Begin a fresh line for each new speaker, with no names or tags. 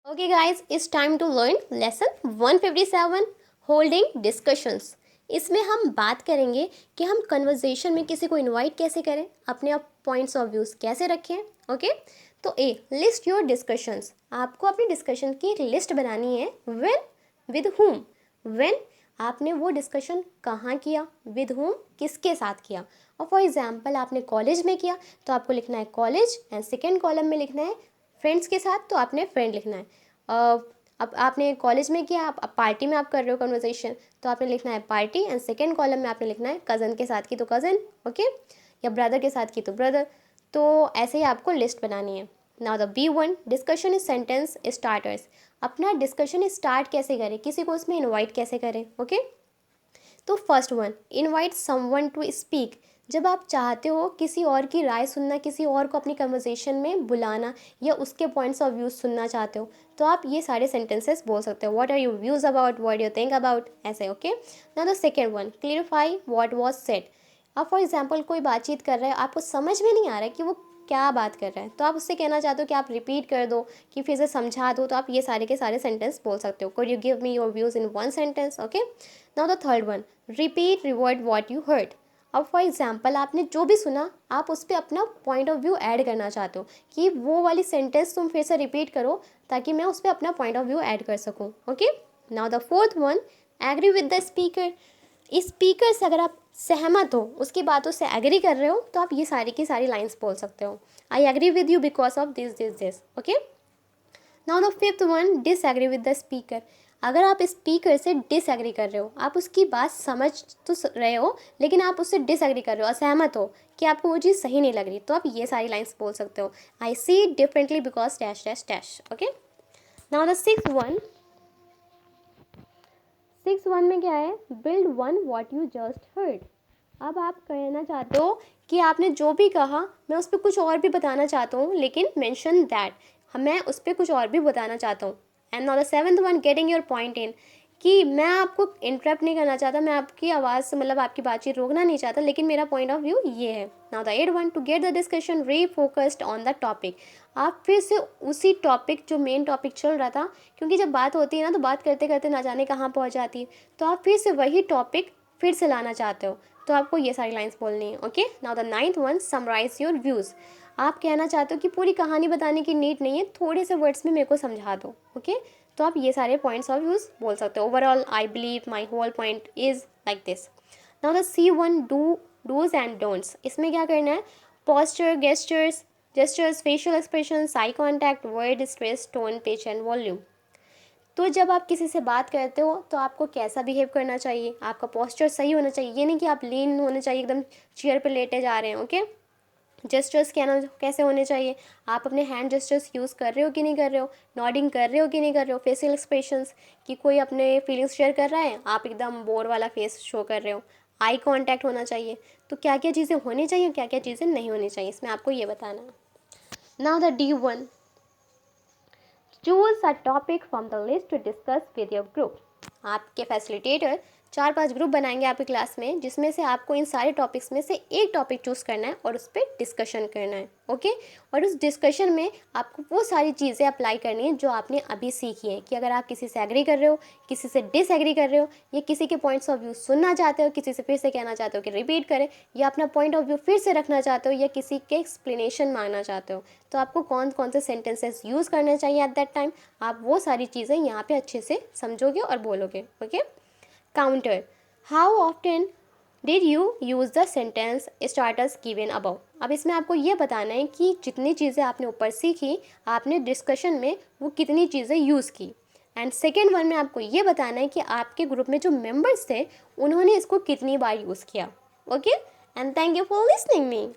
Okay guys, it's time to learn lesson 157 holding discussions. इसमें हम बात करेंगे कि हम कन्वर्जेशन में किसी को इनवाइट कैसे करें, अपने आप पॉइंट्स ऑफ व्यूज़ कैसे रखें। ओके, तो ए लिस्ट योर डिस्कशंस। आपको अपनी डिस्कशन की एक लिस्ट बनानी है। When, with whom. व्हेन, आपने वो डिस्कशन कहाँ किया, विद हुम, किसके साथ किया। और फॉर एग्जाम्पल आपने कॉलेज में किया तो आपको लिखना है कॉलेज, एंड सेकेंड कॉलम में लिखना है फ्रेंड्स के साथ, तो आपने फ्रेंड लिखना है। अब आपने कॉलेज में किया, आप पार्टी में आप कर रहे हो कन्वर्सेशन, तो आपने लिखना है पार्टी, एंड सेकेंड कॉलम में आपने लिखना है कज़न के साथ की तो कज़न, ओके, या ब्रदर के साथ की तो ब्रदर। तो ऐसे ही आपको लिस्ट बनानी है। Now the B1 discussion is sentence starters. अपना डिस्कशन स्टार्ट कैसे करें, किसी को उसमें इन्वाइट कैसे करें। ओके, तो first one, invite someone to speak. जब आप चाहते हो किसी और की राय सुनना, किसी और को अपनी कन्वर्सेशन में बुलाना, या उसके पॉइंट्स ऑफ व्यू सुनना चाहते हो, तो आप ये सारे सेंटेंसेस बोल सकते हो। What are you views about, what you think about, ऐसे। Okay, now the second one, clarify what was said. आप फॉर एग्जाम्पल कोई बातचीत कर रहे हैं, आपको समझ में नहीं आ रहा है कि वो क्या बात कर रहे हैं, तो आप उससे कहना चाहते हो कि आप रिपीट कर दो, कि फिर से समझा दो, तो आप ये सारे के सारे सेंटेंस बोल सकते हो। Could you give me your views in one sentence. Okay, now the third one, repeat revered what you heard. अब फॉर एग्जाम्पल आपने जो भी सुना, आप उस पर अपना पॉइंट ऑफ व्यू ऐड करना चाहते हो, कि वो वाली सेंटेंस तुम फिर से रिपीट करो ताकि मैं उस पर अपना पॉइंट ऑफ व्यू ऐड कर सकूँ। Okay, now the fourth one, agree with the speaker. Speaker से अगर आप सहमत हो, उसकी बातों से एग्री कर रहे हो, तो आप ये सारी की सारी लाइन्स बोल सकते हो। I agree with you because of this this this. Okay, now the fifth one, disagree with the speaker. अगर आप स्पीकर से डिसएग्री कर रहे हो, आप उसकी बात समझ तो रहे हो, लेकिन आप उससे डिसएग्री कर रहे हो, असहमत हो कि आपको वो चीज़ सही नहीं लग रही, तो आप ये सारी लाइन्स बोल सकते हो। I see it differently because dash dash dash. Okay, now the six one में क्या है, build on what you just heard. अब आप कहना चाहते हो कि आपने जो भी कहा, मैं उस पर कुछ और भी बताना चाहता हूँ, लेकिन मेंशन दैट, मैं उस पर कुछ और भी बताना चाहता हूँ। And now the seventh one, getting your point in, कि मैं आपको इंटरप्ट नहीं करना चाहता, मैं आपकी आवाज़ से मतलब आपकी बातचीत रोकना नहीं चाहता, लेकिन मेरा पॉइंट ऑफ व्यू ये है। Now the eight one, to get the discussion refocused on the topic. आप फिर से उसी टॉपिक, जो मेन टॉपिक चल रहा था, क्योंकि जब बात होती है ना, तो बात करते करते ना जाने कहाँ पहुँच जाती है, तो आप फिर से वही टॉपिक फिर से लाना चाहते हो, तो आपको ये सारी लाइंस बोलनी है। Okay, now the ninth one, summarise your views. आप कहना चाहते हो कि पूरी कहानी बताने की नीड नहीं है, थोड़े से वर्ड्स में मेरे को समझा दो। ओके, तो आप ये सारे पॉइंट्स ऑफ व्यूज़ बोल सकते हो। Overall I believe my whole point is like this. Now the C1, dos and don'ts. इसमें क्या करना है, posture, gestures, facial expression, eye contact, word stress, tone, pitch and volume. तो जब आप किसी से बात करते हो, तो आपको कैसा बिहेव करना चाहिए, आपका पोस्चर सही होना चाहिए, ये नहीं कि आप लीन होने चाहिए, एकदम चेयर पे लेटे जा रहे हैं। ओके, जेस्चर्स कैसे होने चाहिए, आप अपने हैंड जेस्चर्स यूज़ कर रहे हो कि नहीं कर रहे हो, नॉडिंग कर रहे हो कि नहीं कर रहे हो, फेशियल एक्सप्रेशंस, कि कोई अपने फीलिंग्स शेयर कर रहा है, आप एकदम बोर वाला फेस शो कर रहे हो, आई कांटेक्ट होना चाहिए। तो क्या क्या चीज़ें होनी चाहिए, क्या क्या चीज़ें नहीं होनी चाहिए, इसमें आपको ये बताना है। Now the D1, choose a topic from the list to discuss with your group. आपके फैसिलिटेटर 4-5 ग्रुप बनाएंगे आपकी क्लास में, जिसमें से आपको इन सारे टॉपिक्स में से एक टॉपिक चूज़ करना है और उस पर डिस्कशन करना है। ओके, और उस डिस्कशन में आपको वो सारी चीज़ें अप्लाई करनी है जो आपने अभी सीखी है, कि अगर आप किसी से एग्री कर रहे हो, किसी से डिसएग्री कर रहे हो, या किसी के पॉइंट्स ऑफ व्यू सुनना चाहते हो, किसी से फिर से कहना चाहते हो कि रिपीट करें, या अपना पॉइंट ऑफ व्यू फिर से रखना चाहते हो, या किसी के एक्सप्लेनेशन मांगना चाहते हो, तो आपको कौन कौन से सेंटेंसेस यूज़ करने चाहिए एट दैट टाइम, आप वो सारी चीज़ें यहाँ पे अच्छे से समझोगे और बोलोगे। Okay, counter, how often did you use the sentence starters given above. अब इसमें आपको ये बताना है कि जितनी चीज़ें आपने ऊपर सीखी, आपने डिस्कशन में वो कितनी चीज़ें यूज़ की। एंड सेकेंड वन में आपको ये बताना है कि आपके ग्रुप में जो मेंबर्स थे, उन्होंने इसको कितनी बार यूज़ किया। Okay, and thank you for listening me.